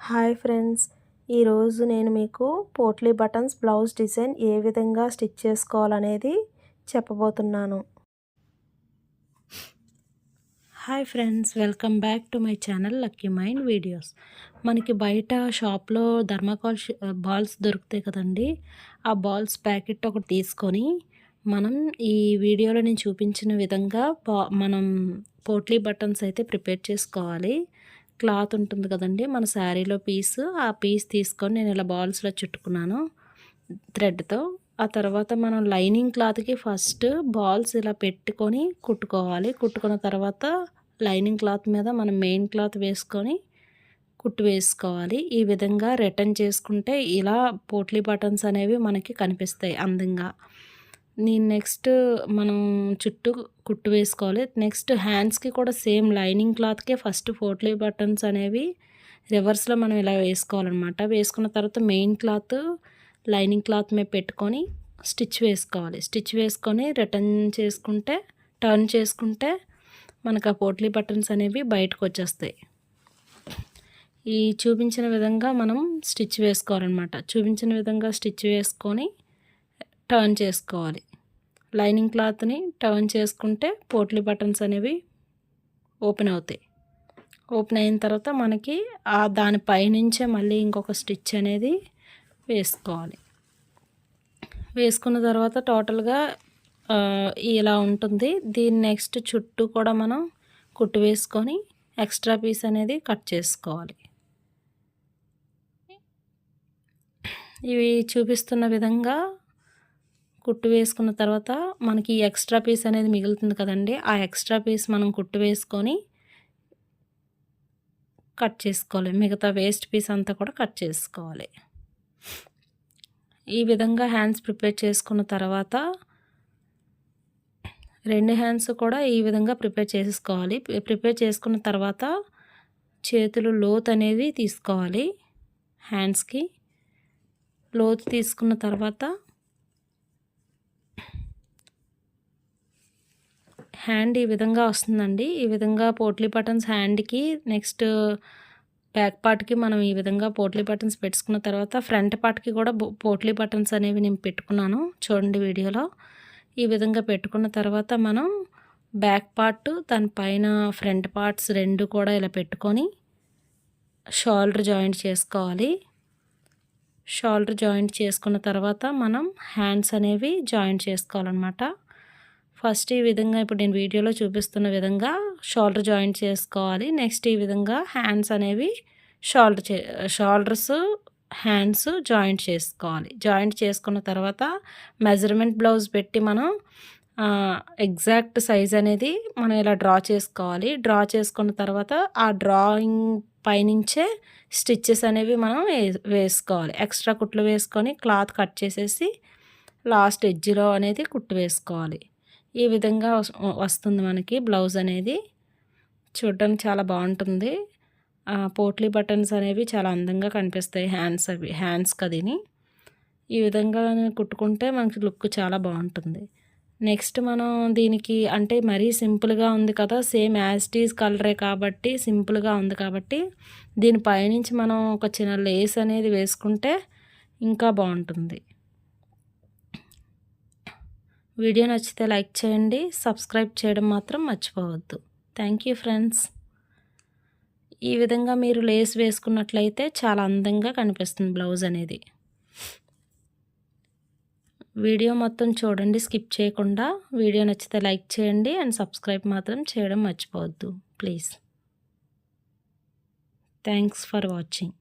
Hi friends, ఈరోజు నేను మీకు పోట్లీ బటన్స్ బ్లౌజ్ డిజైన్ ఏ విధంగా స్టిచ్ చేసుకోవాలనేది చెప్పబోతున్నాను. Hi friends, welcome back to my channel lucky mind videos. మనకి బయట షాప్లో థర్మాకోల్ బాల్స్ దొరుకుతాయి కదండి. ఆ బాల్స్ ప్యాకెట్ ఒకటి తీసుకొని మనం ఈ వీడియోలో నేను చూపించిన విధంగా మనం పోట్లీ బటన్స్ అయితే ప్రిపేర్ చేసుకోవాలి. క్లాత్ ఉంటుంది కదండి, మన శారీలో పీసు, ఆ పీస్ తీసుకొని నేను ఇలా బాల్స్లో చుట్టుకున్నాను థ్రెడ్తో. ఆ తర్వాత మనం లైనింగ్ క్లాత్కి ఫస్ట్ బాల్స్ ఇలా పెట్టుకొని కుట్టుకోవాలి. కుట్టుకున్న తర్వాత లైనింగ్ క్లాత్ మీద మనం మెయిన్ క్లాత్ వేసుకొని కుట్టు వేసుకోవాలి. ఈ విధంగా రిటర్న్ చేసుకుంటే ఇలా పోట్లీ బటన్స్ అనేవి మనకి కనిపిస్తాయి అందంగా. నెక్స్ట్ మనం చుట్టూ కుట్టు వేసుకోవాలి. నెక్స్ట్ హ్యాండ్స్కి కూడా సేమ్ లైనింగ్ క్లాత్కే ఫస్ట్ పోట్లీ బటన్స్ అనేవి రివర్స్లో మనం ఇలా వేసుకోవాలన్నమాట. వేసుకున్న తర్వాత మెయిన్ క్లాత్ లైనింగ్ క్లాత్ మీద పెట్టుకొని స్టిచ్ వేసుకోవాలి. స్టిచ్ వేసుకొని టర్న్ చేసుకుంటే మనకు ఆ పోట్లీ బటన్స్ అనేవి బయటకు వచ్చేస్తాయి. ఈ చూపించిన విధంగా మనం స్టిచ్ వేసుకోవాలన్నమాట. చూపించిన విధంగా స్టిచ్ వేసుకొని టర్న్ చేసుకోవాలి. లైనింగ్ క్లాత్ని టర్న్ చేసుకుంటే పోట్లీ బటన్స్ అనేవి ఓపెన్ అవుతాయి. ఓపెన్ అయిన తర్వాత మనకి దానిపైనుంచే మళ్ళీ ఇంకొక స్టిచ్ అనేది వేసుకోవాలి. వేసుకున్న తర్వాత టోటల్గా ఇలా ఉంటుంది. దీని నెక్స్ట్ చుట్టూ కూడా మనం కుట్టు వేసుకొని ఎక్స్ట్రా పీస్ అనేది కట్ చేసుకోవాలి. ఇవి చూపిస్తున్న విధంగా కుట్టు వేసుకున్న తర్వాత మనకి ఎక్స్ట్రా పీస్ అనేది మిగులుతుంది కదండి. ఆ ఎక్స్ట్రా పీస్ మనం కుట్టు వేసుకొని కట్ చేసుకోవాలి. మిగతా వేస్ట్ పీస్ అంతా కూడా కట్ చేసుకోవాలి. ఈ విధంగా హ్యాండ్స్ ప్రిపేర్ చేసుకున్న తర్వాత రెండు హ్యాండ్స్ కూడా ఈ విధంగా ప్రిపేర్ చేసుకోవాలి. ప్రిపేర్ చేసుకున్న తర్వాత చేతులు లోతు అనేది తీసుకోవాలి. హ్యాండ్స్కి లోతు తీసుకున్న తర్వాత హ్యాండ్ ఈ విధంగా వస్తుందండి. ఈ విధంగా పోట్లీ బటన్స్ హ్యాండ్కి నెక్స్ట్ బ్యాక్ పార్ట్కి మనం ఈ విధంగా పోట్లీ బటన్స్ పెట్టుకున్న తర్వాత ఫ్రంట్ పార్ట్కి కూడా పోట్లీ బటన్స్ అనేవి నేను పెట్టుకున్నాను, చూడండి వీడియోలో. ఈ విధంగా పెట్టుకున్న తర్వాత మనం బ్యాక్ పార్ట్ దానిపైన ఫ్రంట్ పార్ట్స్ రెండు కూడా ఇలా పెట్టుకొని షోల్డర్ జాయింట్ చేసుకోవాలి. షోల్డర్ జాయింట్ చేసుకున్న తర్వాత మనం హ్యాండ్స్ అనేవి జాయింట్ చేసుకోవాలన్నమాట. ఫస్ట్ ఈ విధంగా ఇప్పుడు నేను వీడియోలో చూపిస్తున్న విధంగా షోల్డర్ జాయింట్ చేసుకోవాలి. నెక్స్ట్ ఈ విధంగా హ్యాండ్స్ అనేవి షోల్డర్స్ హ్యాండ్స్ జాయింట్ చేసుకోవాలి. జాయింట్ చేసుకున్న తర్వాత మెజర్మెంట్ బ్లౌజ్ పెట్టి మనం ఎగ్జాక్ట్ సైజ్ అనేది మనం ఇలా డ్రా చేసుకోవాలి. డ్రా చేసుకున్న తర్వాత ఆ డ్రాయింగ్ పైనుంచే స్టిచ్చెస్ అనేవి మనం వేసుకోవాలి. ఎక్స్ట్రా కుట్లు వేసుకొని క్లాత్ కట్ చేసేసి లాస్ట్ ఎడ్జ్లో అనేది కుట్టు వేసుకోవాలి. ఈ విధంగా వస్తుంది మనకి బ్లౌజ్ అనేది. చూడడానికి చాలా బాగుంటుంది. పోట్లీ బటన్స్ అనేవి చాలా అందంగా కనిపిస్తాయి హ్యాండ్స్ కదిని. ఈ విధంగా కుట్టుకుంటే మనకి లుక్ చాలా బాగుంటుంది. నెక్స్ట్ మనం దీనికి అంటే మరీ సింపుల్గా ఉంది కదా, సేమ్ యాజ్ ఇట్ ఈజ్ కలరే కాబట్టి సింపుల్గా ఉంది కాబట్టి దీనిపైనుంచి మనం ఒక చిన్న లేస్ అనేది వేసుకుంటే ఇంకా బాగుంటుంది. వీడియో నచ్చితే లైక్ చేయండి, సబ్స్క్రైబ్ చేయడం మాత్రం మర్చిపోవద్దు. Thank you friends. ఈ విధంగా మీరు లేస్ వేసుకున్నట్లయితే చాలా అందంగా కనిపిస్తుంది బ్లౌజ్ అనేది. వీడియో మొత్తం చూడండి స్కిప్ చేయకుండా. వీడియో నచ్చితే లైక్ చేయండి అండ్ సబ్స్క్రైబ్ మాత్రం చేయడం మర్చిపోవద్దు ప్లీజ్. Thanks for watching.